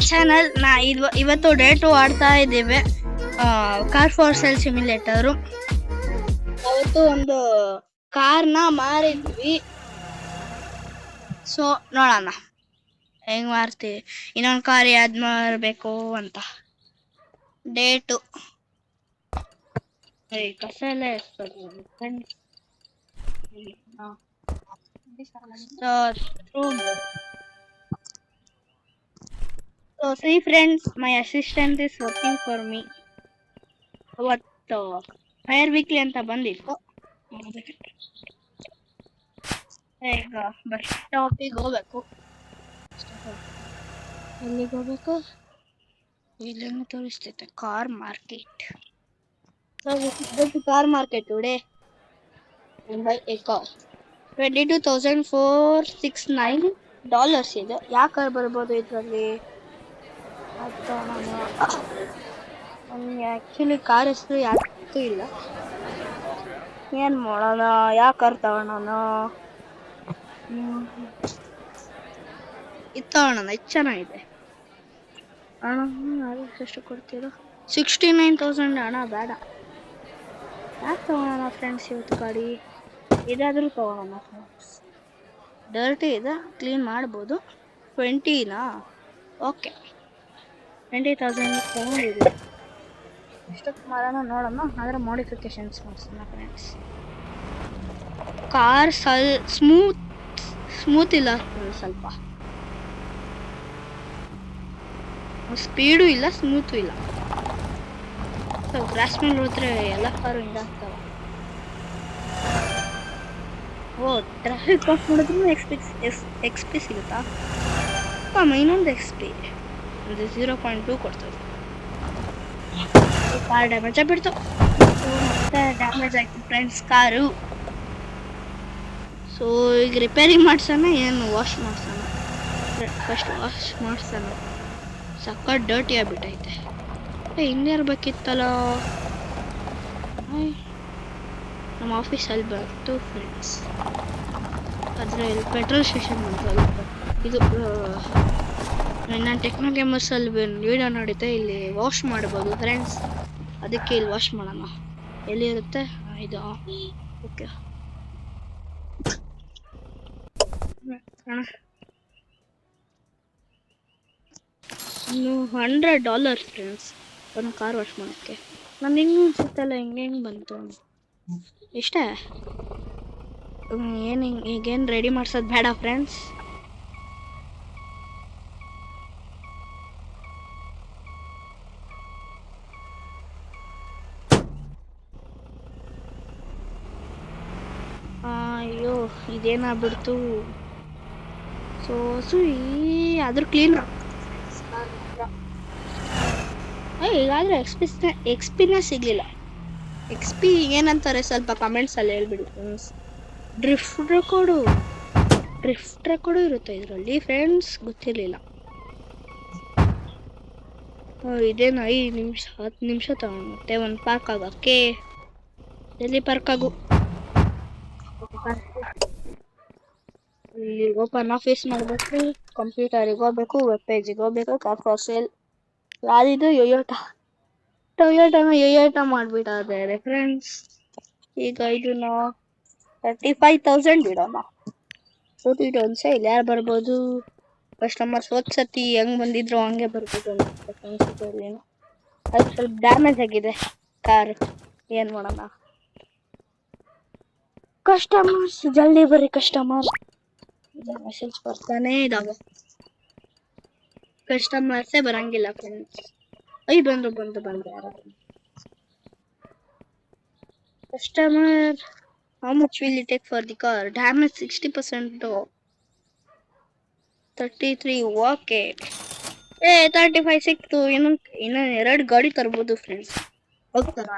Channel. ಇವತ್ತು day 2 ಆಡ್ತಾ ಇದ್ದೇವೆ ಕಾರ್ ಫಾರ್ ಸೇಲ್ ಸಿಮ್ಯುಲೇಟರು. ಅವತ್ತು ಒಂದು ಕಾರ್ನ ಮಾರಿದ್ವಿ. ಸೊ ನೋಡೋಣ ಹೆಂಗ್ ಮಾರ್ತೀವಿ, ಇನ್ನೊಂದು ಕಾರ್ ಯಾವ್ದು ಮಾರಬೇಕು ಅಂತ. ಡೇ 2 ಕಸ ಎಲ್ಲ So see friends, my assistant is working for me. ಅವತ್ತು ಫೈರ್ ವೀಕ್ಲಿ ಅಂತ ಬಂದಿತ್ತು. ಈಗ ಬಸ್ ಸ್ಟಾಪಿಗೆ ಹೋಗ್ಬೇಕು. ಎಲ್ಲಿಗೆ ಹೋಗ್ಬೇಕು? ಇಲ್ಲೇನು ತೋರಿಸ್ತೈತೆ car market. Car market today buy a car. $22,469 ಇದೆ. ಯಾಕೆ ಬರ್ಬೋದು ಇದರಲ್ಲಿ? ನನಗೆ ಆ್ಯಕ್ಚುಲಿ ಕಾರ್ ಹೆಸರು ಯಾಕೂ ಇಲ್ಲ. ಏನು ಮಾಡೋಣ? ಯಾಕೆ ಕಾರ್ ತಗೊಳ್ಳೋಣ? ಇದು ತಗೊಳ್ಳೋಣ, ಇದು ಚೆನ್ನಾಗಿದೆ. ಹಣ ಎಷ್ಟು ಕೊಡ್ತೀರೋ? 69,000. ಹಣ ಬೇಡ. ಯಾಕೆ ತಗೊಳ್ಳೋಣ ಫ್ರೆಂಡ್ಸ್ ಇವತ್ತು ಗಾಡಿ? ಇದಾದರೂ ತಗೊಳ್ಳೋಣ ಫ್ರೆಂಡ್ಸ್. ಡರ್ಟಿ ಇದೆ, ಕ್ಲೀನ್ ಮಾಡ್ಬೋದು. 20ನಾ? ಓಕೆ, 20,000 ತಗೊಂಡಿದೆ. ಎಷ್ಟೊತ್ತು ಮಾಡೋಣ ನೋಡೋಣ. ಆದರೆ ಮಾಡಿಫಿಕೇಶನ್ಸ್ ಮಾಡಿಸೋಣ ಫ್ರೆಂಡ್ಸ್. ಕಾರ್ ಸ್ಮೂತ್ ಇಲ್ಲ, ಸ್ವಲ್ಪ ಸ್ಪೀಡು ಇಲ್ಲ, ಸ್ಮೂತು ಇಲ್ಲ. ಸೊ ಗ್ರಾಸ್ ಮೇಲೆ ಹೋದ್ರೆ ಎಲ್ಲ ಕಾರು ಇದಾಗ್ತವೆ. ಟ್ರಾಫಿಕ್ ಆಫ್ ಮಾಡಿದ್ರು ಎಕ್ಸ್ ಪಿ ಸಿಗುತ್ತಾ? ಇನ್ನೊಂದು XP ಒಂದು 0.2 ಕೊಡ್ತದೆ. ಕಾರ್ ಡ್ಯಾಮೇಜ್ ಆಗಿಬಿಡ್ತು. ಮತ್ತೆ ಡ್ಯಾಮೇಜ್ ಆಯ್ತು ಫ್ರೆಂಡ್ಸ್ ಕಾರು. ಸೊ ಈಗ ರಿಪೇರಿ ಮಾಡ್ಸೋಣ, ಏನು ವಾಶ್ ಮಾಡ್ಸೋಣ? ಫಸ್ಟ್ ವಾಶ್ ಮಾಡ್ಸೋಣ. ಸಕ್ಕ ಡರ್ಟಿ ಆಗಿಬಿಟ್ಟೈತೆ. ಹಿಂದೆ ಇರ್ಬೇಕಿತ್ತಲ್ಲ. ನಮ್ಮ ಆಫೀಸಲ್ಲಿ ಬಂತು ಫ್ರೆಂಡ್ಸ್. ಆದರೆ ಇಲ್ಲಿ ಪೆಟ್ರೋಲ್ ಸ್ಟೇಷನ್ ಬಂತು. ಇದು ನಾನು ಟೆಕ್ನೋ ಗೇಮರ್ಸಲ್ಲಿ ವಿಡಿಯೋ ನೋಡಿದ್ದೆ. ಇಲ್ಲಿ ವಾಶ್ ಮಾಡ್ಬೋದು ಫ್ರೆಂಡ್ಸ್, ಅದಕ್ಕೆ ಇಲ್ಲಿ ವಾಶ್ ಮಾಡೋಣ. ಎಲ್ಲಿರುತ್ತೆ ಇದು? ಓಕೆ ಇನ್ನು $100 ಫ್ರೆಂಡ್ಸ್ ಒಂದು ಕಾರ್ ವಾಶ್ ಮಾಡೋಕ್ಕೆ. ನಾನು ಹೆಂಗೆ ಅನ್ಸುತ್ತಲ್ಲ, ಹೆಂಗೆ ಬಂತು ಇಷ್ಟೇ. ಈಗೇನು ರೆಡಿ ಮಾಡ್ಸೋದು ಬೇಡ ಫ್ರೆಂಡ್ಸ್. ಅಯ್ಯೋ ಇದೇನಾಗ್ಬಿಡ್ತು. ಸೊ ಅದ್ರ ಕ್ಲೀನ್ ಈಗಾದರೆ XPನೇ ಸಿಗಲಿಲ್ಲ. XP ಏನಂತಾರೆ ಸ್ವಲ್ಪ ಕಮೆಂಟ್ಸಲ್ಲಿ ಹೇಳ್ಬಿಡಿ ಫ್ರೆಂಡ್ಸ್. ಡ್ರಿಫ್ಟ್ ರೆಕಾರ್ಡು ಇರುತ್ತೆ ಇದರಲ್ಲಿ ಫ್ರೆಂಡ್ಸ್, ಗೊತ್ತಿರಲಿಲ್ಲ. ಇದೇನು 5 ನಿಮಿಷ 10 ನಿಮಿಷ ತಗೊಂಡುತ್ತೆ ಒಂದು ಪಾರ್ಕ್ ಆಗೋಕ್ಕೆ. ಎಲ್ಲಿ ಪಾರ್ಕ್ ಆಗು? ಇಲ್ಲಿ ಓಪನ್ ಆಫೀಸ್ ಮಾಡಬೇಕು, ಕಂಪ್ಯೂಟರಿಗೆ ಹೋಗ್ಬೇಕು, ವೆಬ್ ಪೇಜಿಗೆ ಹೋಗ್ಬೇಕು. ಕಾರ್ ಫಾರ್ ಸೇಲ್ ಯಾರಿದು? ಟೊಯೋಟಾ ಮಾಡಿಬಿಟ್ಟಿದ್ದಾರೆ ಫ್ರೆಂಡ್ಸ್. ಈಗ ಇದನ್ನ 35,000 ಇಡೋಣ. ಒಂದು ಇಲ್ಲಿ ಯಾರು ಬರ್ಬೋದು? ಕಸ್ಟಮರ್ಸ್ ಸತಿ ಹೆಂಗೆ ಬಂದಿದ್ರು ಹಂಗೆ ಬರ್ಬೋದು ಅನ್ಸುತ್ತೆ. ಅದು ಸ್ವಲ್ಪ ಡ್ಯಾಮೇಜ್ ಆಗಿದೆ ಕಾರ್. ಏನು ಮಾಡೋಣ? ಕಸ್ಟಮರ್ಸ್ ಜಲ್ದಿ ಬರ್ರಿ ಕಸ್ಟಮರ್. ಮೆಸೇಜ್ ಬರ್ತಾನೆ ಇದಾವೆ, ಕಸ್ಟಮರ್ಸೇ ಬರಂಗಿಲ್ಲ ಫ್ರೆಂಡ್ಸ್. ಬಂದು ಯಾರು? Customer, how much will it take for the car? Damage 60%. 33. Okay, 35 ಸಿಕ್ತು. ಇನ್ನು 2 ಗಾಡಿ ತರ್ಬೋದು ಫ್ರೆಂಡ್ಸ್. ಹೋಗ್ತಾರ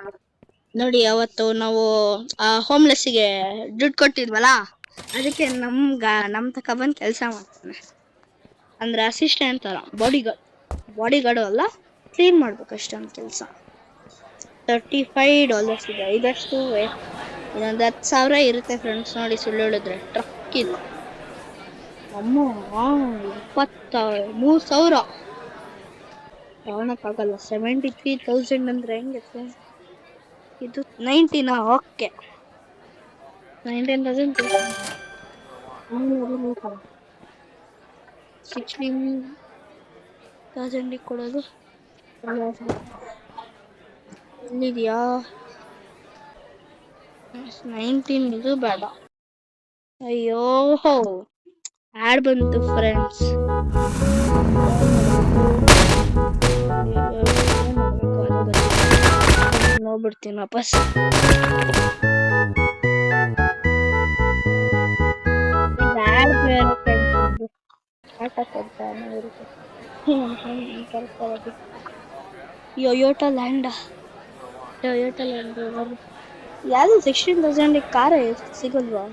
ನೋಡಿ. ಅವತ್ತು ನಾವು ಹೋಮ್ಲೆಸ್ಸಿಗೆ ದುಡ್ಡು ಕೊಟ್ಟಿದ್ವಲ್ಲ, ಅದಕ್ಕೆ ನಮ್ಮ ತಕ ಬಂದು ಕೆಲಸ ಮಾಡ್ತಾನೆ. ಅಂದರೆ ಅಸಿಸ್ಟೆಂಟ್ ಥರ, ಬಾಡಿಗಾರ್ಡು ಅಲ್ಲ, ಕ್ಲೀನ್ ಮಾಡ್ಬೇಕಷ್ಟೇ ಒಂದು ಕೆಲಸ. $35 ಇದೆ. ಇದಷ್ಟು ಇನ್ನೊಂದು 10,000 ಇರುತ್ತೆ ಫ್ರೆಂಡ್ಸ್. ನೋಡಿ, ಸುಳ್ಳು ಹೇಳಿದ್ರೆ ಟ್ರಕ್ ಇದು. ಅಮ್ಮ 23,000. ತಗೊಳಕ್ಕಾಗಲ್ಲ. 73,000 ಅಂದ್ರೆ ಹೆಂಗೆ? ಇದು 19 ಓಕೆ. 19,000 16,000 ಕೊಡೋದು ಎಲ್ಲಿದೆಯಾ? 19 ಇದು ಬೇಡ. ಅಯ್ಯೋ ಆಡ್ ಬಂತು ಫ್ರೆಂಡ್ಸ್. ನೋಡ್ಬಿಡ್ತೀನಿ ವಾಪಸ್. ಟೊಯೋಟಾ ಲ್ಯಾಂಡ್ ಯಾವ್ದು 16,000 ಕಾರ ಸಿಗಲ್ವಾ?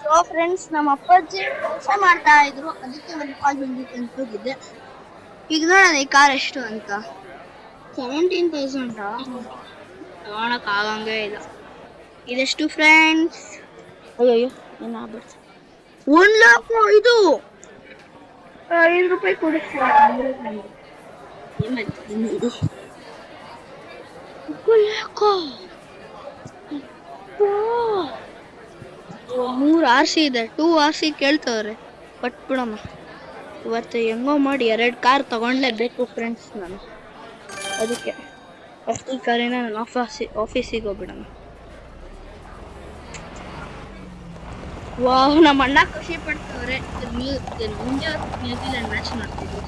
ಸೊ ಫ್ರೆಂಡ್ಸ್, ನಮ್ಮ ಅಪ್ಪಾಜಿ ಕೆಲಸ ಮಾಡ್ತಾ ಇದ್ರು, ಅದಕ್ಕೆ ಒಂದು ಕಾಲ್ ಬಂದಿತ್ತು ಅಂತ ಹೋಗಿದ್ದೆ. ಈಗ ನೋಡೋಣ ಈ ಕಾರ್ ಎಷ್ಟು ಅಂತ. 17,000 ತಗೊಳಕ್ ಆಗಂಗೆ ಇಲ್ಲ. ಇದೆಷ್ಟು ಫ್ರೆಂಡ್ಸ್? ಅಯ್ಯೋ ಏನಾಗ್ಬಿಡ್ತು. 1,00,000 ಇದು 5 ರೂಪಾಯಿ ಕೊಡುತ್ತೆ. ಮೂರು RC ಇದೆ, 2 RC ಕೇಳ್ತವ್ರೆ. ಬಿಡಮ್ಮ, ಇವತ್ತು ಹೆಂಗೋ ಮಾಡಿ 2 ಕಾರ್ ತಗೊಂಡ್ಲೇಬೇಕು ಫ್ರೆಂಡ್ಸ್ ನಾನು. ಅದಕ್ಕೆ ಫಸ್ಟ್ ಈ ಕಾರಿನ ನಾನು ಆಫೀಸಿಗೆ ಹೋಗ್ಬಿಡೋಣ. ವಾಹ್, ನಮ್ಮ ಅಣ್ಣ ಖುಷಿ ಪಡ್ತವ್ರೆ. ನ್ಯೂಜಿಲೆಂಡ್ ಮ್ಯಾಚ್ ನೋಡ್ತಿದ್ರು.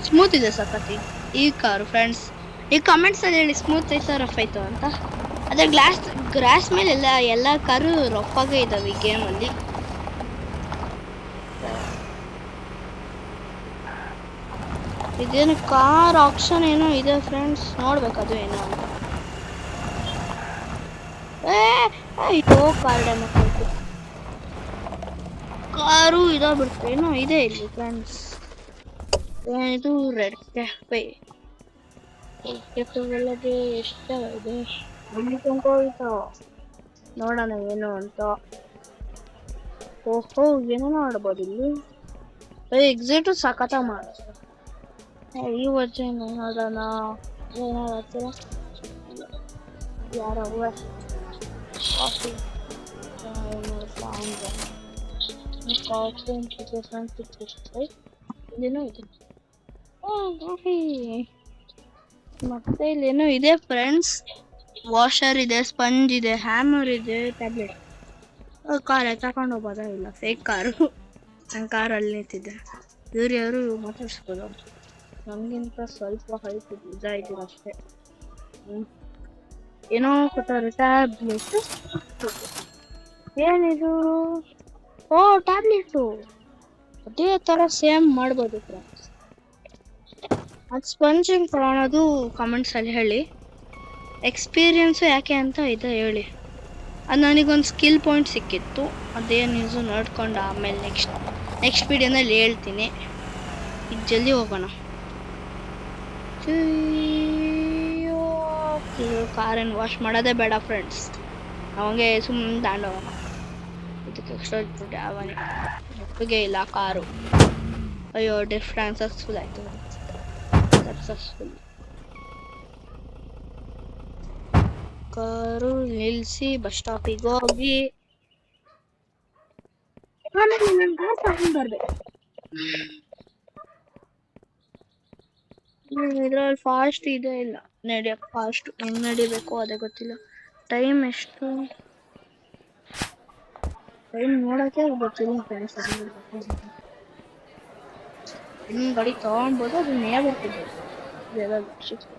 ಸ್ಮೂತ್ ಇದೆ ಸಖತ್ ಈ ಕಾರು ಫ್ರೆಂಡ್ಸ್. ಈ ಕಮೆಂಟ್ಸ್ ಅಲ್ಲಿ ಹೇಳಿ ಸ್ಮೂತ್ ಐತಾ ರಫ್ ಆಯ್ತು ಅಂತ. ಅದೇ ಗ್ರಾಸ್ ಮೇಲೆ ಎಲ್ಲ ಕಾರು ರಫ್ ಆಗೇ ಇದಾವೆ ಈ ಗೇಮ್ ಅಲ್ಲಿ. ಇದೇನು ಕಾರ್ ಆಪ್ಷನ್ ಏನೋ ಇದೆ ಫ್ರೆಂಡ್ಸ್, ನೋಡ್ಬೇಕು ಅದು ಏನೋ ಅಂತ. ಅಯ್ಯೋ ಕಾರು ಇದಾಗ್ಬಿಡ್ತು. ಏನೋ ಇದೆ ಇಲ್ಲಿ ಫ್ರೆಂಡ್ಸ್. ಇದು ರೆಡ್ ಕ್ಯಾಫೆ. ಒಳಗೆ ಎಷ್ಟ ಇದೆ ನೋಡೋಣ ಏನು ಅಂತ. ಓಹೋ, ಏನೋ ಆಡ್ಬೋದು ಇಲ್ಲಿ. ಎಕ್ಸಿಟ್ ಸಖತ ಮಾಡ. ಈ ವರ್ಷ ನೋಡೋಣ ಏನಾಗ್ತೀರ. ಯಾರ ಕಾಫಿ ಇಲ್ಲೇನೋ ಇದೆ. ಕಾಫಿ ಮತ್ತೆ ಇಲ್ಲೇನೋ ಇದೆ ಫ್ರೆಂಡ್ಸ್. ವಾಷರ್ ಇದೆ, ಸ್ಪಂಜ್ ಇದೆ, ಹ್ಯಾಮರ್ ಇದೆ, ಟ್ಯಾಬ್ಲೆಟ್. ಕಾರ್ ತಗೊಂಡು ಹೋಗೋದ? ಇಲ್ಲ, ಫೇಕ್ ಕಾರು. ನನ್ನ ಕಾರ್ ಅಲ್ಲಿ ನಿಂತಿದೆ. ಯಾರು ಮಾತಾಡ್ಸ್ಬೋದು. ನಮಗಿಂತ ಸ್ವಲ್ಪ ಹೈಟ್ ಇದಾಯ್ತು ಅಷ್ಟೇ. ಏನೋ ಕೊಟ್ಟಾರೆ ಟ್ಯಾಬ್ಲೆಟ್. ಏನಿದು? ಓ ಟ್ಯಾಬ್ಲೆಟು. ಅದೇ ತರ ಸೇಮ್ ಮಾಡ್ಬೋದು ಫ್ರೆಂಡ್ಸ್. ಅದು ಸ್ಪಂಜಿಂಗ್ ತಗೊಳೋದು ಕಮೆಂಟ್ಸ್ ಅಲ್ಲಿ ಹೇಳಿ. ಎಕ್ಸ್ಪೀರಿಯನ್ಸು ಯಾಕೆ ಅಂತ ಇದೆ ಹೇಳಿ. ಅದು ನನಗೊಂದು ಸ್ಕಿಲ್ ಪಾಯಿಂಟ್ ಸಿಕ್ಕಿತ್ತು. ಅದೇನು ಯೂಸು ನೋಡ್ಕೊಂಡು ಆಮೇಲೆ ನೆಕ್ಸ್ಟ್ ವಿಡಿಯೋನಲ್ಲಿ ಹೇಳ್ತೀನಿ. ಈಗ ಜಲ್ದಿ ಹೋಗೋಣ. ಕಾರನ್ನು ವಾಶ್ ಮಾಡೋದೇ ಬೇಡ ಫ್ರೆಂಡ್ಸ್, ಅವಂಗೆ ಸುಮ್ಮನೆ ತಾಂಡೋಗೋಣ. ಇದಕ್ಕೆ ಎಷ್ಟೊಂದು ಅವನಿಗೆ ಇಲ್ಲ ಕಾರು. ಅಯ್ಯೋ ಡಿಫ್ರೆಂಟ್ ಸಕ್ಸಸ್ಫುಲ್ ಆಯಿತು. ಸಕ್ಸಸ್ಫುಲ್ ಕಾರು ನಿಲ್ಲಿಸಿ ಬಸ್ ಸ್ಟಾಪಿಗೆ ಹೋಗಿ ಬರ್ಬೇಕು. ಇದ್ರಲ್ಲಿ ಫಾಸ್ಟ್ ಇದೆ ಇಲ್ಲ ನಡೆಯಕ್. ಫಾಸ್ಟ್ ಹೆಂಗ್ ನಡಿಬೇಕು ಅದೇ ಗೊತ್ತಿಲ್ಲ. ಟೈಮ್ ಎಷ್ಟು? ಟೈಮ್ ನೋಡಕ್ಕೆ ಗೊತ್ತಿಲ್ಲ ಫ್ರೆಂಡ್ಸ್. ಇನ್ನು ಗಾಡಿ ತಗೊಂಡ್ಬೋದು, ಅದು ನೇ ಬರ್ತಿದ್ದೆ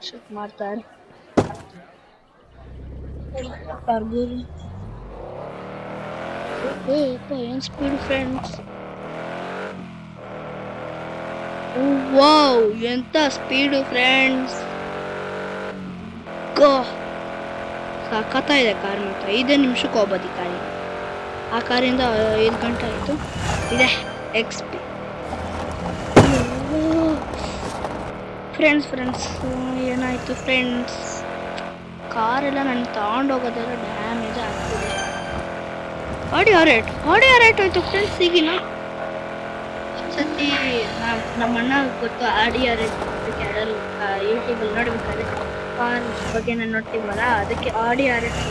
ಶಿಫ್ಟ್ ಮಾಡ್ತಾರೆ. ಏನ್ ಸ್ಪೀಡ್ ಫ್ರೆಂಡ್ಸ್. ವಾವ್, ಎಂತ ಸ್ಪೀಡು ಫ್ರೆಂಡ್ಸ್. ಸಖತ್ತ ಇದೆ ಕಾರ್. ಮಾತ್ರ 5 ನಿಮಿಷಕ್ಕೆ ಹೋಗ್ಬೋದು ಈ ಕಾರಿ. ಆ ಕಾರಿಂದ 5 ಗಂಟೆ ಆಯಿತು. ಇದೆ ಎಕ್ಸ್ ಪಿ ಫ್ರೆಂಡ್ಸ್ ಏನಾಯಿತು ಫ್ರೆಂಡ್ಸ್, ಕಾರೆಲ್ಲ ನಾನು ತಗೊಂಡೋಗೋದೆಲ್ಲ ಡ್ಯಾಮೇಜ್ ಆಗ್ತಿದೆ. ಆಡಿ ಆರ್ ಏಟ್ ಆಯಿತು ಫ್ರೆಂಡ್ಸ್. ಈಗಿನ ಸತಿ ನಮ್ಮ ಅಣ್ಣ ಗೊತ್ತು ಆಡಿ ಆರ್ ಏಟ್ ಯೂಟ್ಯೂಬಲ್ಲಿ ನೋಡ್ಬೇಕಾದ್ರೆ ಕಾರ್ ಬಗ್ಗೆ ನಾನು ನೋಡ್ತೀವಲ್ಲ, ಅದಕ್ಕೆ ಆಡಿ ಆರ್ ಏಟ್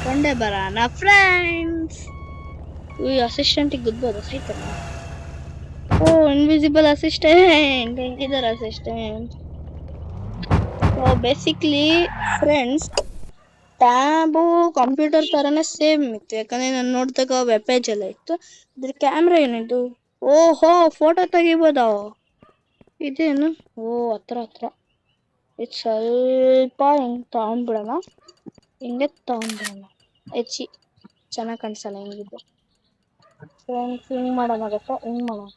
ಕೊಂಡೆ ಬರೋಣ ಫ್ರೆಂಡ್ಸ್. ಈ ಅಸಿಸ್ಟೆಂಟಿಗೆ ಗುದ್ಬೋದು ಸೈತಲ್ಲ. ಓ ಇನ್ವಿಸಿಬಲ್ ಅಸಿಸ್ಟೆಂಟ್, ಹೆಂಗಿದ್ದಾರೆ assistant? So basically friends, tab computer ಥರನೇ ಸೇಮ್ ಇತ್ತು. ಯಾಕಂದರೆ ನಾನು ನೋಡಿದಾಗ ವೆಬ್ ಪೇಜ್ ಎಲ್ಲ ಇತ್ತು. ಅದ್ರ ಕ್ಯಾಮ್ರಾ ಏನಿದು? ಓಹೋ, ಫೋಟೋ ತೆಗಿಬೋದಾ? ಇದೇನು? ಓ ಹತ್ರ ಇದು ಸ್ವಲ್ಪ ಹಿಂಗೆ ತಗೊಂಡ್ಬಿಡೋಣ. ಹಿಂಗೆ ತಗೊಂಡ್ಬಿಡೋಣ. ಹೆಚ್ಚಿ ಚೆನ್ನಾಗಿ ಕಾಣಿಸಲ್ಲ ಹೆಂಗಿದ್ದು. ಫ್ರೆಂಡ್ಸ್ ಹಿಂಗೆ ಮಾಡೋಣಾಗತ್ತಾ? ಹಿಂಗೆ ಮಾಡೋಣ.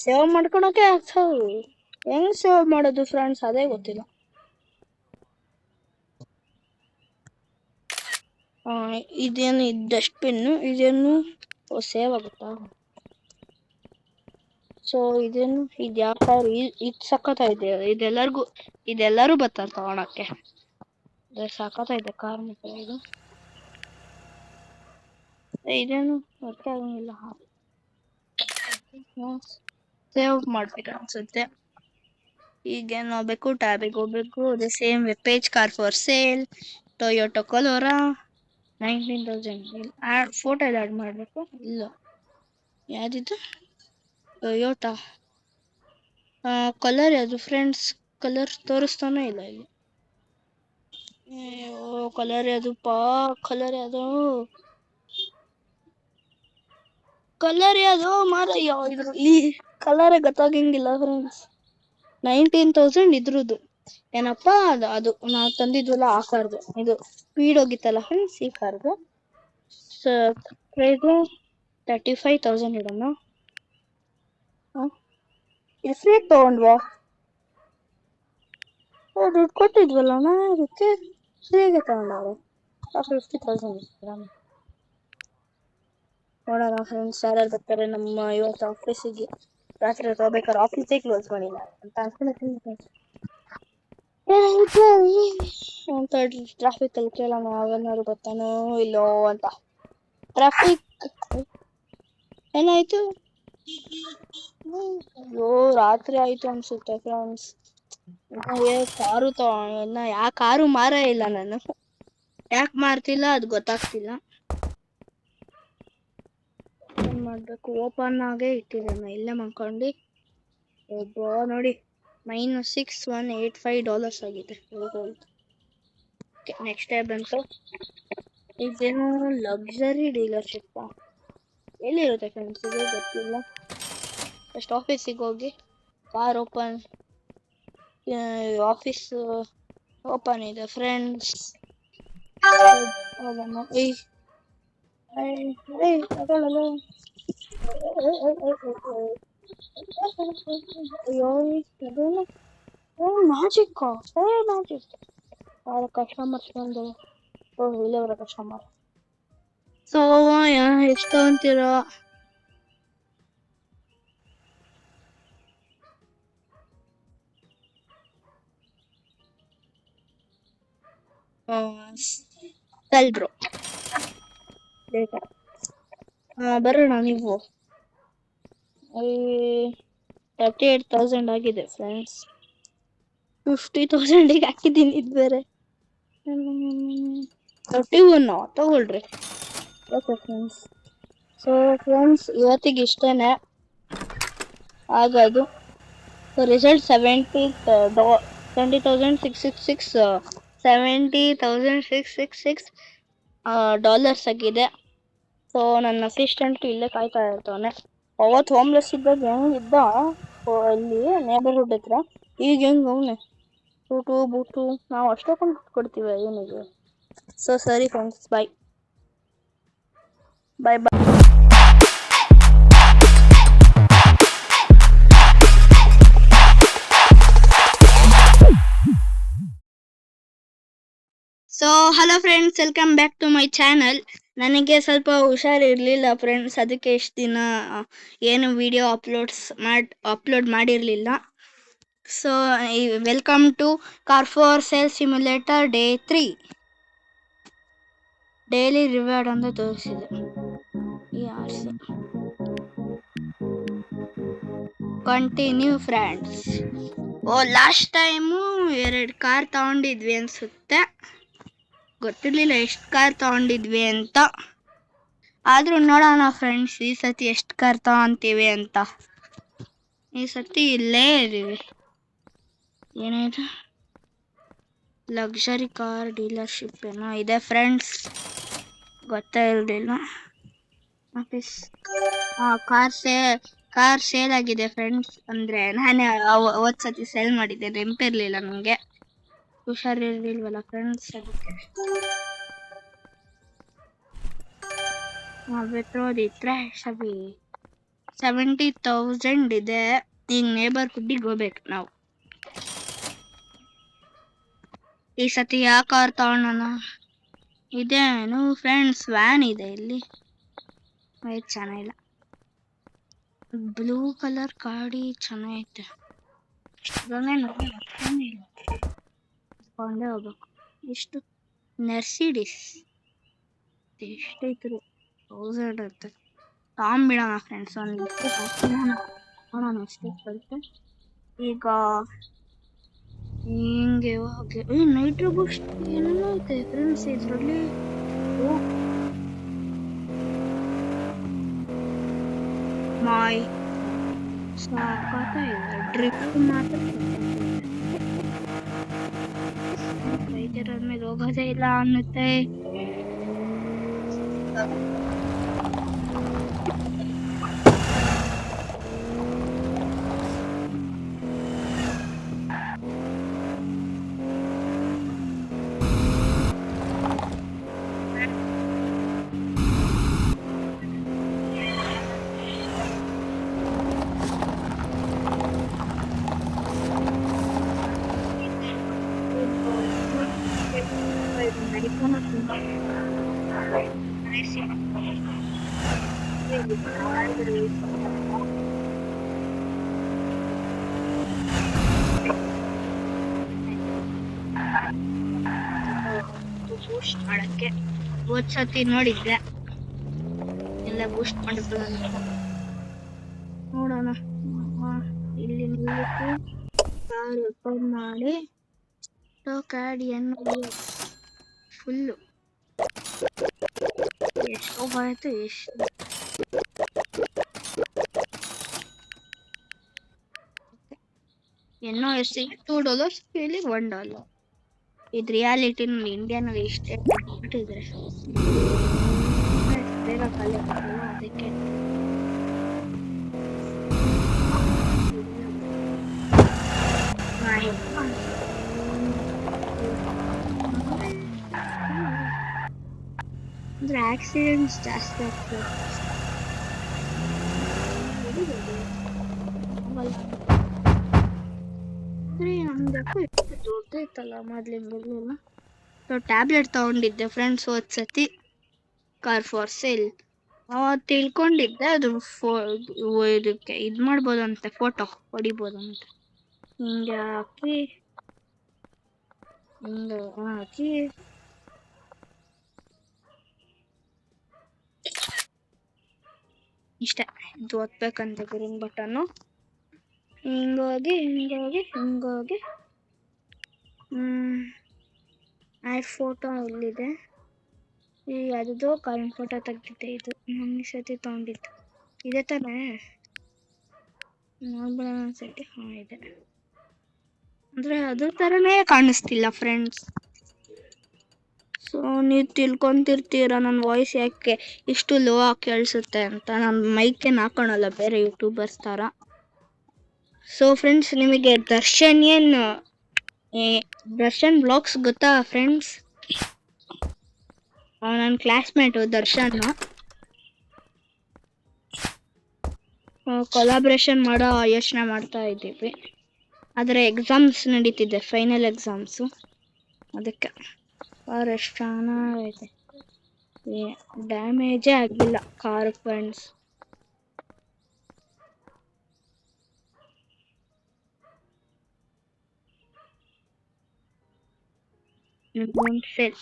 ಸೇವ್ ಮಾಡ್ಕೊಳಕ್ಕೆ ಆಗ್ತಾವೆ. ಹೆಂಗ್ ಸೇವ್ ಮಾಡೋದು ಫ್ರೆಂಡ್ಸ್ ಅದೇ ಗೊತ್ತಿಲ್ಲ. ಇದೇನು ಡಸ್ಟ್ಬಿನ್ನು, ಇದೇನು ಸೇವ್ ಆಗುತ್ತಾ? ಸೊ ಇದೇನು, ಇದು ಯಾವ ಕಾರ್? ಇದು ಸಖತ್ತಾಗಿದೆ. ಇದೆಲ್ಲರೂ ಬರ್ತಾರೆ ತಗೊಳಕ್ಕೆ. ಸಖತ್ತಾಗಿದೆ ಕಾರ್. ಮತ್ತೆ ಇದೇನು ಅರ್ಥ ಆಗಂಗಿಲ್ಲ. ಸೇವ್ ಮಾಡ್ಬೇಕು ಅನ್ಸುತ್ತೆ. ಈಗೇನು ಹೋಗ್ಬೇಕು? ಟ್ಯಾಬಿಗೆ ಹೋಗ್ಬೇಕು. ಅದೇ same web page. Car for sale, Toyota Corolla 19,000. Photo ಎಲ್ಲ ಆ್ಯಡ್ ಮಾಡಬೇಕು. ಇಲ್ಲ, ಯಾವ್ದಿತ್ತು? ಟೊಯೋಟಾ. ಕಲರ್ ಯಾವುದು ಫ್ರೆಂಡ್ಸ್? ಕಲರ್ ತೋರಿಸ್ತಾನೆ ಇಲ್ಲ ಇಲ್ಲಿ. ಕಲರ್ ಯಾವ್ದಪ್ಪ? ಕಲರ್ ಯಾವುದು ಮಾರಯ್ಯ? ಈ ಕಲರೇ ಗೊತ್ತಾಗಂಗಿಲ್ಲ ಫ್ರೆಂಡ್ಸ್. 19,000 ಇದ್ರದ್ದು. ಏನಪ್ಪ ಅದು ನಾವು ತಂದಿದ್ವಲ್ಲ ಆ ಕಾರ್ದು. ಇದು ಸ್ಪೀಡ್ ಹೋಗಿತ್ತಲ್ಲ ಫ್ರೆಂಡ್ಸ್, ಈ ಕಾರ್ದು. ಪ್ರೈಸು 35,000 ಇಡೋಣ. ಫ್ರೀ ತಗೊಂಡ್ವಾ? ದುಡ್ಡು ಕೊಟ್ಟಿದ್ವಲ್ಲ ನಾ, ಅದಕ್ಕೆ ಫ್ರೀಗೆ ತಗೊಂಡವ್ರೆ. 50,000 ಇಡ್ತೀರಾ? ನೋಡೋಣ ಫ್ರೆಂಡ್ಸ್ ಯಾರ್ಯಾರು ಬರ್ತಾರೆ ನಮ್ಮ ಇವತ್ತು ಆಫೀಸಿಗೆ. ರಾತ್ರಿ ಹೋಗ್ಬೇಕಾದ್ರೆ ಆಫೀಸೇ ಕ್ಲೋಸ್ ಮಾಡಿಲ್ಲ ಅಂತ ಅನ್ಕೊಂಡಿದ್ದೀನಿ. ಟ್ರಾಫಿಕ್ ಅಲ್ಲಿ ಕೇಳೋಣ ಅವನಾರು ಬರ್ತಾನೋ ಇಲ್ಲೋ ಅಂತ. ಟ್ರಾಫಿಕ್ ಏನಾಯ್ತು? ಅಯ್ಯೋ ರಾತ್ರಿ ಆಯ್ತು ಅನ್ಸುತ್ತೆ ಫ್ರೆಂಡ್ಸ್. ಕಾರು ಇನ್ನ ಯಾವ ಕಾರು ಮಾರೇ ಇಲ್ಲ ನಾನು. ಯಾಕೆ ಮಾರ್ತಿಲ್ಲ ಅದು ಗೊತ್ತಾಗ್ತಿಲ್ಲ. ಏನ್ ಮಾಡ್ಬೇಕು? ಓಪನ್ ಆಗೇ ಇಟ್ಟಿದ್ದೇನೆ ಇಲ್ಲೇ ಮಾಡ್ಕೊಂಡು. ಒಬ್ಬ ನೋಡಿ -$6185 ಆಗಿದೆ. ನೆಕ್ಸ್ಟ್ ಟೈಮ್ ಬಂತು. ಇದೇನು ಲಕ್ಸರಿ ಡೀಲರ್ಶಿಪ್ ಎಲ್ಲಿರುತ್ತೆ ಫ್ರೆಂಡ್ಸ್? ಇದು ಗೊತ್ತಿಲ್ಲ. ಫಸ್ಟ್ ಆಫೀಸಿಗೆ ಹೋಗಿ ಕಾರ್ ಓಪನ್, ಆಫೀಸ್ ಓಪನ್ ಇದೆ ಫ್ರೆಂಡ್ಸ್. ಅಯ್ಯೋ ಇದೇನು ಮ್ಯಾಜಿಕ್? ಮ್ಯಾಜಿಕ್ ಕಸ್ಟಮರ್ಸ್ ಬಂದು ಇಲ್ಲವರ ಕಸ್ಟಮರ್. ಸೊ ಎಷ್ಟು ಅಂತೀರಾ? ಸೆಲ್ ಬ್ರೋ ಬರೋಣ. ನೀವು 38,000 ಆಗಿದೆ ಫ್ರೆಂಡ್ಸ್. 50,000 ಹಾಕಿದ್ದೀನಿ. ಇದು ಬೇರೆ 31 ತಗೊಳ್ರಿ. Okay friends. ಸೊ ಫ್ರೆಂಡ್ಸ್ ಇವತ್ತಿಗೆ ಇಷ್ಟೇನೆ ಆಗೋದು. ಸೊ ರಿಸಲ್ಟ್ $70,666 ಆಗಿದೆ. ಸೊ ನನ್ನ ಅಸಿಸ್ಟೆಂಟ್ ಇಲ್ಲೇ ಕಾಯ್ತಾ ಇರ್ತಾನೆ. ಅವತ್ತು ಹೋಮ್ಲೆಸ್ ಇದ್ದಾಗ ಹೆಂಗಿದ್ದ ಅಲ್ಲಿ ನೇಬರ್ಹುಡ್ ಹತ್ರ, ಈಗ ಹೆಂಗೆ ಅವನೇ ಸೂಟು ಬೂಟು ನಾವು ಅಷ್ಟೊಂದು ಕೊಡ್ತೀವಿ ಏನಿದೆ. ಸೊ ಸರಿ friends, bye. So hello friends, welcome back to my channel. ನನಗೆ ಸ್ವಲ್ಪ ಹುಷಾರಿರಲಿಲ್ಲ ಫ್ರೆಂಡ್ಸ್, ಅದಕ್ಕೆ ಎಷ್ಟು ದಿನ ಏನು ವಿಡಿಯೋ ಅಪ್ಲೋಡ್ ಮಾಡಿರಲಿಲ್ಲ. So welcome to car for sale simulator day 3. Daily reward ಅಂತ ತೋರಿಸಿದೆ. ಈ RC continue friends. Last time 2 car ತಗೊಂಡಿದ್ವಿ ಅನ್ಸುತ್ತೆ. ಗೊತ್ತಿರಲಿಲ್ಲ ಎಷ್ಟು ಕಾರ್ ತಗೊಂಡಿದ್ವಿ ಅಂತ. ಆದರೂ ನೋಡೋಣ ಫ್ರೆಂಡ್ಸ್, ಈ ಸತಿ ಎಷ್ಟು ಕಾರ್ ತಗೊಂತೀವಿ ಅಂತ. ಈ ಸತಿ ಇಲ್ಲೇ ಇದೀವಿ. ಏನಿದೆ, ಲಕ್ಸರಿ ಕಾರ್ ಡೀಲರ್ಶಿಪ್ ಏನೋ ಇದೆ ಫ್ರೆಂಡ್ಸ್, ಗೊತ್ತೇ ಇರಲಿಲ್ಲ. ಕಾರ್ ಸೇಲ್ ಆಗಿದೆ ಫ್ರೆಂಡ್ಸ್. ಅಂದರೆ ನಾನೇ ಸತಿ ಸೇಲ್ ಮಾಡಿದ್ದೆ, ನೆನಪಿರಲಿಲ್ಲ ನನಗೆ, ಹುಷಾರಿರ್ಲಿಲ್ವಲ್ಲ ಫ್ರೆಂಡ್ಸ್, ಅದಕ್ಕೆ. ಬೆಟ್ರೋದಿದ್ರೆ 70,000 ಇದೆ. ಈಗ ನೇಬರ್ಹುಡ್ಡಿಗೆ ಹೋಗ್ಬೇಕು ನಾವು. ಈ ಸತಿ ಯಾವ ಕಾರ್ ತಗೊಳ್ಳೋಣ? ಇದೇನು ಫ್ರೆಂಡ್ಸ್, ವ್ಯಾನ್ ಇದೆ ಇಲ್ಲಿ, ಚೆನ್ನಾಗಿಲ್ಲ. ಬ್ಲೂ ಕಲರ್ ಗಾಡಿ ಚೆನ್ನಾಗೈತೆ. ಕೊಂಡೇ ಹೋಗ್ಬೇಕು. ಎಷ್ಟು ಮೆರ್ಸಿಡಿಸ್ ಎಷ್ಟೈತ್ರಿ? 1000 ಅಂತ ತಗೊಂಬಿಡೋಣ ಫ್ರೆಂಡ್ಸ್. ಒಂದು ನೋಡೋಣ ಎಷ್ಟೈತೆ ಬರುತ್ತೆ. ಈಗ ಹಿಂಗೆ ಹೋಗಿ ನೈಟ್ರೋ ಬೂಸ್ಟ್ ಏನೇನೋ ಐತೆ ಫ್ರೆಂಡ್ಸ್ ಇದರಲ್ಲಿ. ಮಾಯ್ ಸಾಕಾತ ಇದೆ. ಡ್ರಿಪ್ ಮಾತ್ರ ರೈತರಾದ್ಮೇಲೆ ಹೋಗೋದೇ ಇಲ್ಲ ಅನ್ನುತ್ತೆ. ಬೂಸ್ಟ್ ಮಾಡಕ್ಕೆ ಸತಿ ನೋಡಿದ್ದೆ, ಎಲ್ಲ ಬೂಸ್ಟ್ ಮಾಡಿದ್ರು ಅಂತ. ನೋಡೋಣ, ಇಲ್ಲಿ ನಿಲ್ಲಿಸಿ ಕಾರ್ ಓಪನ್ ಮಾಡಿ ಗಾಡಿಯನ್ನು ಫುಲ್ಲು ಎಷ್ಟು ಬರುತ್ತೆ, ಎಷ್ಟು ಏನೋ ಎಷ್ಟು $2 ಇಲ್ಲಿ $1. ಇದು ರಿಯಾಲಿಟಿನಲ್ಲಿ ಇಂಡಿಯಾನಲ್ಲಿ ಇಷ್ಟೇ ಬಿಟ್ಟಿದ್ರೆ ಬೇಗ ಖಾಲಿ ಆಗ್ತಲ್ಲ, ಅದಕ್ಕೆ. ಅಂದ್ರೆ ಆಕ್ಸಿಡೆಂಟ್ಸ್ ಜಾಸ್ತಿ ಆಗ್ತದೆ. ನಮ್ದು ಎಷ್ಟು ದೊಡ್ಡೈತಲ್ಲ, ಮೊದ್ಲಿಂದ ಬರಲಿಲ್ಲ. ಸೊ ಟ್ಯಾಬ್ಲೆಟ್ ತಗೊಂಡಿದ್ದೆ ಫ್ರೆಂಡ್ಸ್ ಸತಿ ಕಾರ್ ಫಾರ್ ಸೇಲ್. ತಿಳ್ಕೊಂಡಿದ್ದೆ ಅದು ಇದಕ್ಕೆ ಇದು ಮಾಡ್ಬೋದಂತೆ, ಫೋಟೋ ಹೊಡಿಬೋದಂತೆ. ಹಿಂಗೆ ಹಾಕಿ ಇಷ್ಟೇ, ಇದು ಒತ್ಬೇಕಂತೆ ಗ್ರೀನ್ ಬಟನ್ನು. ಹಿಂಗೋಗಿ ಆ್ಯಡ್ ಫೋಟೋ ಇಲ್ಲಿದೆ. ಈ ಅದು ಕಾರಿನ ಫೋಟೋ ತೆಗ್ದಿದ್ದೆ. ಇದು ನನ್ನ ಸತಿ ತೊಗೊಂಡಿದ್ದು ಇದೇ ತಾನೇ, ನೋಡ್ಬಿಡೋಣ ಅನ್ಸತಿ. ಇದೆ, ಅಂದರೆ ಅದ್ರ ಥರನೇ ಕಾಣಿಸ್ತಿಲ್ಲ ಫ್ರೆಂಡ್ಸ್. ಸೊ ನೀವು ತಿಳ್ಕೊಂತಿರ್ತೀರ ನನ್ನ ವಾಯ್ಸ್ ಯಾಕೆ ಇಷ್ಟು ಲೋ ಆಗಿ ಕೇಳಿಸುತ್ತೆ ಅಂತ. ನಾನು ಮೈಕೇನು ಹಾಕೊಳಲ್ಲ ಬೇರೆ ಯೂಟ್ಯೂಬರ್ಸ್ ಥರ. ಸೊ ಫ್ರೆಂಡ್ಸ್, ನಿಮಗೆ ದರ್ಶನ್ ಬ್ಲಾಗ್ಸ್ ಗೊತ್ತಾ ಫ್ರೆಂಡ್ಸ್? ನನ್ನ ಕ್ಲಾಸ್ಮೇಟು ದರ್ಶನ್. ಕೊಲಾಬ್ರೇಷನ್ ಮಾಡೋ ಯೋಚನೆ ಮಾಡ್ತಾ ಇದ್ದೀವಿ, ಆದರೆ ಎಕ್ಸಾಮ್ಸ್ ನಡೀತಿದೆ, ಫೈನಲ್ ಎಕ್ಸಾಮ್ಸು, ಅದಕ್ಕೆ. ಕಾರ್ ಎಷ್ಟು ಚೆನ್ನಾಗೈತೆ. ಡ್ಯಾಮೇಜೇ ಆಗಿಲ್ಲ car friends. Won't sell.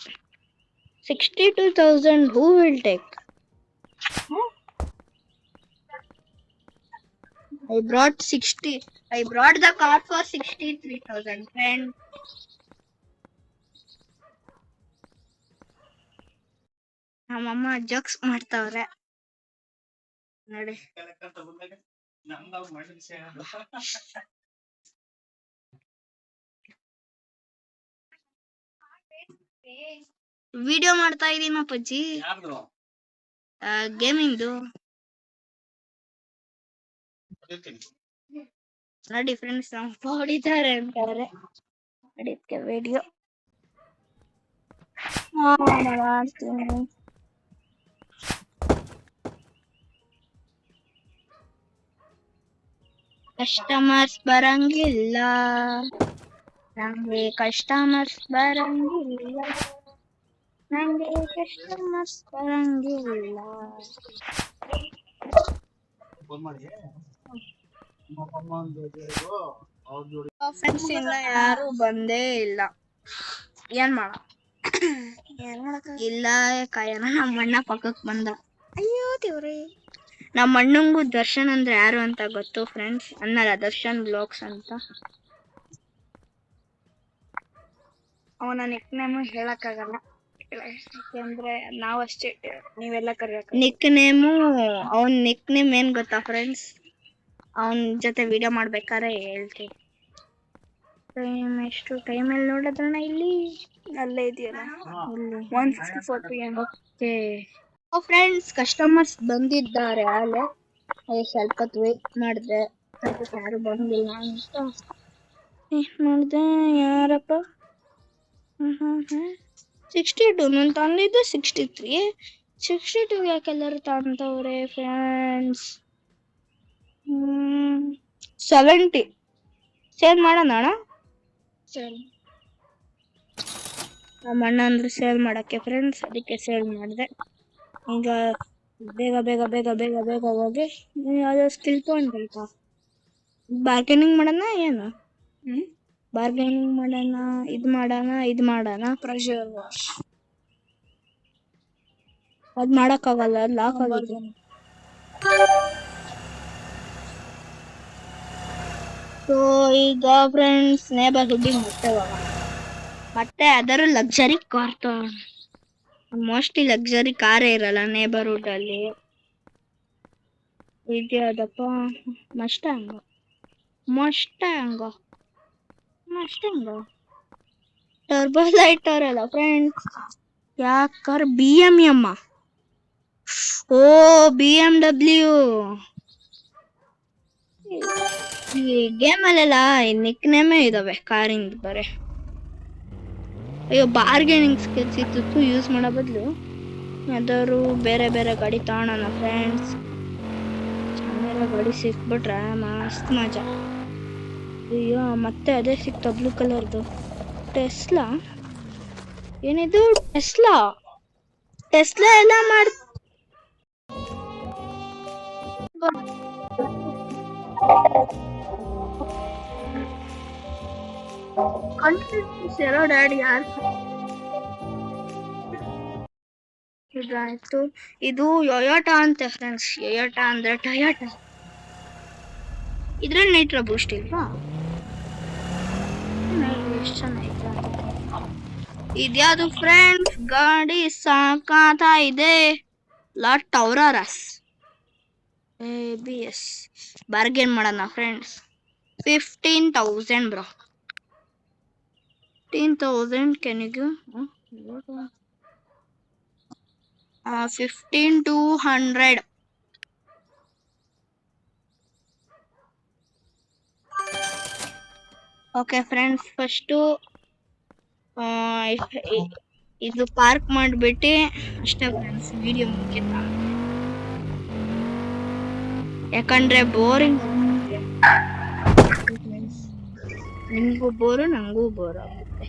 62,000. Who will take? I brought the car for 63,000 friend. ನಮ್ಮಮ್ಮ ಜೋಕ್ಸ್ ಮಾಡ್ತಾವ್ರೆ ನೋಡಿ. ವಿಡಿಯೋ ಮಾಡ್ತಾ ಇದೀನಪ್ಪಜ್ಜಿ, ಗೇಮಿಂಗ್ದು. ನೋಡಿ ಫ್ರೆಂಡ್ಸ್, ಹೊಡಿತಾರೆ ಅಂತಾರೆ ಅದಕ್ಕೆ ವಿಡಿಯೋ ಮಾಡ್ತೀನಿ. ಕಸ್ಟಮರ್ಸ್ ಬರಂಗಿಲ್ಲ, ನಂಗೆ ಕಸ್ಟಮರ್ಸ್ ಬರಂಗಿಲ್ಲ, ನಂಗೆ ಕಸ್ಟಮರ್ಸ್ ಬರಂಗಿಲ್ಲ. ಫ್ರೆಂಡ್ಸ್ ಇಲ್ಲ, ಯಾರು ಬಂದೇ ಇಲ್ಲ. ಏನ್ ಮಾಡ ಇಲ್ಲ ಕಾಯನ. ನಮ್ಮ ಅಣ್ಣ ಪಕ್ಕಕ್ಕೆ ಬಂದ. ಅಯ್ಯೋ ದೇವ್ರಿ. ನಮ್ಮ ಅಣ್ಣಂಗೂ ದರ್ಶನ್ ಅಂದ್ರೆ ಯಾರು ಅಂತ ಗೊತ್ತು ಫ್ರೆಂಡ್ಸ್. ಅನ್ನಲ್ಲ, ದರ್ಶನ್ ಬ್ಲಾಗ್ಸ್ ಅಂತ. ಅವನ ನಿಕ್ ನೇಮ್ ಹೇಳಕ್ಕಾಗಲ್ಲ, ಯಾಕೆಂದ್ರೆ ನಾವಷ್ಟೇ ನೀವೆಲ್ಲ ಕರೆಯಕ್ಕೆ. ನಿಕ್ ನೇಮು, ಅವನ್ ನಿಕ್ ನೇಮ್ ಏನ್ ಗೊತ್ತಾ ಫ್ರೆಂಡ್ಸ್? ಅವನ್ ಜೊತೆ ವಿಡಿಯೋ ಮಾಡ್ಬೇಕಾದ್ರೆ ಹೇಳ್ತೀನಿ. ಎಷ್ಟು ಟೈಮ್ ಅಲ್ಲಿ ನೋಡಿದ್ರಣ? ಇಲ್ಲಿ ಅಲ್ಲೇ ಇದೆಯಲ್ಲ, 154 PM. ಓಕೆ ಫ್ರೆಂಡ್ಸ್, ಕಸ್ಟಮರ್ಸ್ ಬಂದಿದ್ದಾರೆ. ಅಲ್ಲೇ ಸ್ವಲ್ಪ ಹೊತ್ತು ವೇಟ್ ಮಾಡಿದೆ, ಯಾರು ಬಂದಿಲ್ಲ ಅಂತ ನೋಡಿದೆ. ಯಾರಪ್ಪ? 62. ನಾನು ತಂದಿದ್ದು 63. 62 ಯಾಕೆಲ್ಲರೂ ತಂದವ್ರೆ ಫ್ರೆಂಡ್ಸ್? 70 ಸೇಲ್ ಮಾಡೋಣ ಅಣ್ಣ. ನಮ್ಮ ಅಣ್ಣ ಅಂದ್ರೆ ಸೇಲ್ ಮಾಡಕ್ಕೆ ಫ್ರೆಂಡ್ಸ್, ಅದಕ್ಕೆ ಸೇಲ್ ಮಾಡಿದೆ. ಈಗ ಬೇಗ ಬೇಗ ಬೇಗ ಬೇಗ ಬೇಗ ಹೋಗಿ ಯಾವುದೋ ಸ್ಕಿಲ್ ಪಾಯಿಂಟ್ ಆಯ್ತಾ, ಬಾರ್ಗೇನಿಂಗ್ ಮಾಡೋಣ. ಏನು ಬಾರ್ಗೇನಿಂಗ್ ಮಾಡೋಣ, ಇದು ಮಾಡೋಣ. ಪ್ರೆಷರ್ ವಾಶ್ ಅದು ಮಾಡೋಕ್ಕಾಗಲ್ಲ, ಅದು ಲಾಕ್ ಆಗುತ್ತೆ. ಸೊ ಈಗ ಫ್ರೆಂಡ್ಸ್ ನೇಬರ್ ಹುಡ್ಡಿಂಗ್ ಮತ್ತೆ ಅದರ ಲಕ್ಸರಿ ಕಾರ್. ಮೋಸ್ಟ್ಲಿ ಲಕ್ಸರಿ ಕಾರೇ ಇರಲ್ಲ ನೇಬರ್ಹುಡ್ ಅಲ್ಲಿ. ಇದ್ಯಾವುದಪ್ಪ? ಮಸ್ಟ್ಯಾಂಗ್. ಟರ್ಬೋ ಲೈಟರ್ ಅಲ್ಲ ಫ್ರೆಂಡ್ಸ್, ಯಾಕಾರ BM. ಓ BMW. ಈ ಗೇಮಲ್ಲೆಲ್ಲ ನಿಕ್ ನೇಮೇ ಇದಾವೆ ಕಾರಿಂದ ಬರೇ. ಅಯ್ಯೋ, ಬಾರ್ಗೇನಿಂಗ್ ಸ್ಕಿಲ್ಸ್ ಇತ್ತು ಯೂಸ್ ಮಾಡೋ ಬದಲು ಯಾವ್ದಾದ್ರು ಬೇರೆ ಬೇರೆ ಗಾಡಿ ತಗೊಳ್ಳೋಣ ಫ್ರೆಂಡ್ಸ್. ಚೆನ್ನಾಗಿರೋ ಗಾಡಿ ಸಿಕ್ಬಿಟ್ರೆ ಮಸ್ತ್ ಮಜಾ. ಅಯ್ಯೋ, ಮತ್ತೆ ಅದೇ ಸಿಕ್ತ ಬ್ಲೂ ಕಲರ್ದು ಟೆಸ್ಲಾ. ಏನಿದು ಟೆಸ್ಲಾ ಎಲ್ಲ ಡ್ಯಾಡಿ ಯಾರು ಇದಾಯ್ತು. ಇದು ಯೋಯೋಟಾ ಅಂತೆ ಫ್ರೆಂಡ್ಸ್. ಯೋಯೋಟಾ ಅಂದ್ರೆ ಟೊಯೋಟಾ. ಇದ್ರಲ್ಲಿ ನೈಟ್ರೋ ಬೂಸ್ಟ್ ಇಲ್ವಾ? ಎಷ್ಟು ಚೆನ್ನಾಗಿದೆ. ಇದ್ಯಾವುದು ಫ್ರೆಂಡ್ಸ್ ಗಾಡಿ? ಸಾಕಾತ ಇದೆ. ಟೌರಾರಸ್ ABS. ಬಾರ್ಗೇನ್ ಮಾಡೋಣ friends. 15,000 bro. 15,000 can you give? 15,200. Okay friends, first ಇದು ಪಾರ್ಕ್ ಮಾಡಿಬಿಟ್ಟು ಅಷ್ಟೇ ಫ್ರೆಂಡ್ಸ್ ವಿಡಿಯೋ ಮುಗಿತ. ಯಾಕಂದ್ರೆ ಬೋರಿಂಗ್, ನಿಮಗೂ ಬೋರು ನಂಗೂ ಬೋರ್ ಆಗುತ್ತೆ.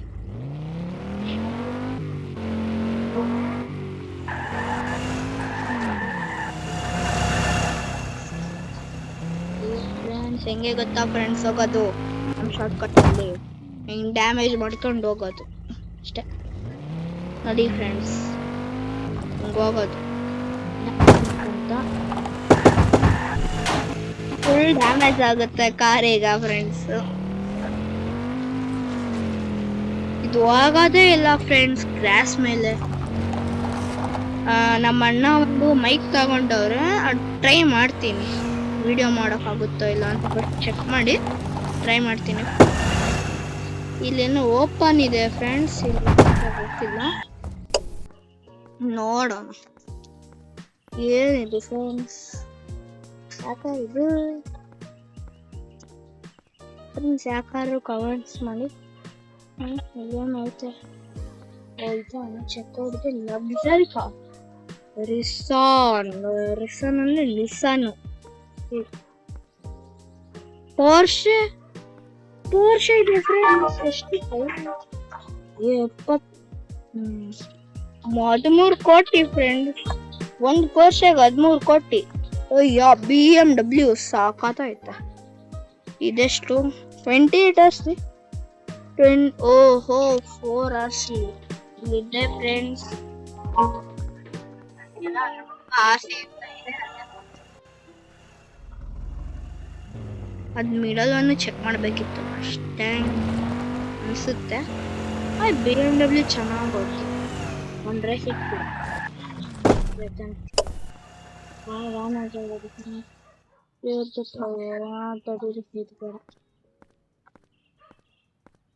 ಹೆಂಗೆ ಗೊತ್ತಾ ಫ್ರೆಂಡ್ಸ್ ಹೋಗೋದು ನಮ್ಮ ಶಾರ್ಟ್ ಕಟ್ ಅಲ್ಲಿ ಹಿಂಗ್ ಡ್ಯಾಮೇಜ್ ಮಾಡ್ಕೊಂಡು ಹೋಗೋದು ಅಷ್ಟೇ ನೋಡಿ ಫ್ರೆಂಡ್ಸ್ ಹಿಂಗ್ ಹೋಗೋದು ಅಂತ ಫುಲ್ ಡ್ಯಾಮೇಜ್ ಆಗುತ್ತೆ ಕಾರ್ ಈಗ ಫ್ರೆಂಡ್ಸ್ ಇದು ಹೋಗೋದೇ ಇಲ್ಲ ಫ್ರೆಂಡ್ಸ್ ಗ್ರಾಸ್ ಮೇಲೆ ನಮ್ಮ ಅಣ್ಣ ಒಂದು ಮೈಕ್ ತಗೊಂಡವ್ರೆ ಅದು ಟ್ರೈ ಮಾಡ್ತೀನಿ ವಿಡಿಯೋ ಮಾಡೋಕ್ಕಾಗುತ್ತೋ ಇಲ್ಲ ಅಂತ ಫಸ್ಟ್ ಚೆಕ್ ಮಾಡಿ ಟ್ರೈ ಮಾಡ್ತೀನಿ ಇಲ್ಲೇನೋ ಓಪನ್ ಇದೆ ಫ್ರೆಂಡ್ಸ್ ಇಲ್ಲಿ ಗೊತ್ತಿಲ್ಲ ನೋಡೋಣ ಏನಿದೆ ಫ್ರೆಂಡ್ಸ್ ಯಾಕಾದ್ರು ಫ್ರೆಂಡ್ಸ್ ಯಾಕಾದ್ರು ಕಮೆಂಟ್ಸ್ ಮಾಡಿ ಏನೈತೆ ಚೆಕ್ ಔಟ್ಗೆ ಲಕ್ಸರಿ ಕಾರ್ ರಿಸಾನ್ ಅಂದ್ರೆ ನಿಸಾನ್ ಪೋರ್ಷೆ ಇದೆ ಫ್ರೆಂಡ್ಸ್ ಎಷ್ಟು 13 ಕೋಟಿ ಫ್ರೆಂಡ್ಸ್ ಒಂದು ಪೋರ್ಷೆಗೆ 13 ಕೋಟಿ ಅಯ್ಯೋ BMW ಸಾಕಾಯ್ತಾ ಇದೆಷ್ಟು 28 ಅಷ್ಟೇ ಓಹೋ 4 hours ಇಲ್ಲಿದೆ ಫ್ರೆಂಡ್ಸ್ ಅದ್ ಮಿಡಲ್ ಅನ್ನು ಚೆಕ್ ಮಾಡ್ಬೇಕಿತ್ತು ಅಷ್ಟೇ ಅನ್ಸುತ್ತೆ BMW ಚೆನ್ನಾಗಿ ಹೋಗ್ತು ಒಂದ್ರೆ ಸಿಕ್ತು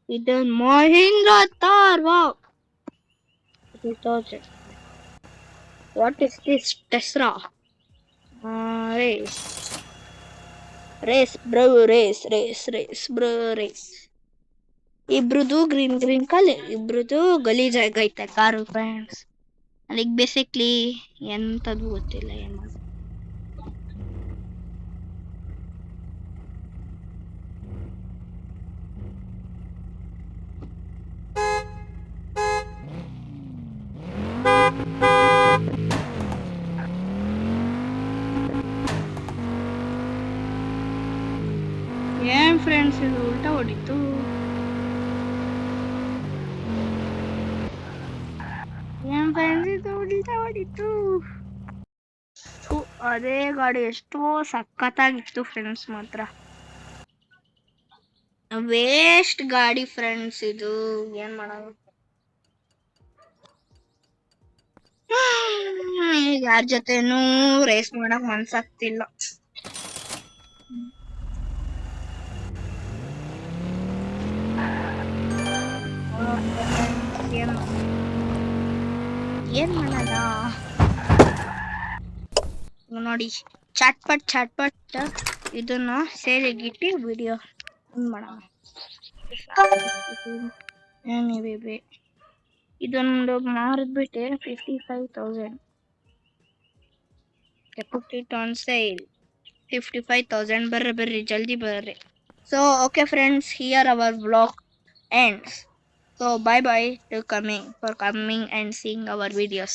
ಇದು Mahindra Thar wow 2000 what is this Tesla race bro race ಇಬ್ರದು ಗ್ರೀನ್ ಕಲರ್ ಇಬ್ರದು ಗಲೀಜಾಗೈತೆ ಕಾರು ಫ್ರೆಂಡ್ಸ್ ಅಲ್ಲಿಗೆ ಬೇಸಿಕ್ಲಿ ಎಂತದು ಗೊತ್ತಿಲ್ಲ ಏನ್ ಫ್ರೆಂಡ್ಸ್ ಇದು ಉಲ್ಟಾ ಹೊಡಿತು ಅದೇ ಗಾಡಿ ಎಷ್ಟೋ ಸಖತ್ತಾಗಿತ್ತು ಫ್ರೆಂಡ್ಸ್ ಮಾತ್ರ ವೇಸ್ಟ್ ಗಾಡಿ ಫ್ರೆಂಡ್ಸ್ ಇದು ಏನ್ ಮಾಡೋದು ಯಾರ ಜೊತೆನೂ ರೇಸ್ ಮಾಡಕ್ ಮನ್ಸಾಗ್ತಿಲ್ಲ ಏನ್ ಮಾಡೋಣ ನೋಡಿ ಚಟ್ಪಟ್ ಇದನ್ನ ಸೇರಿಗಿಟ್ಟು ವಿಡಿಯೋ ಮಾಡೋಣ ಇದೊಂದು ಮಾರಿದ್ಬಿಟ್ಟೆ 55,000 put it on sale 55,000 ಬರ್ರಿ ಜಲ್ದಿ ಬರ್ರಿ so okay friends here our vlog ends so bye to coming and seeing our videos.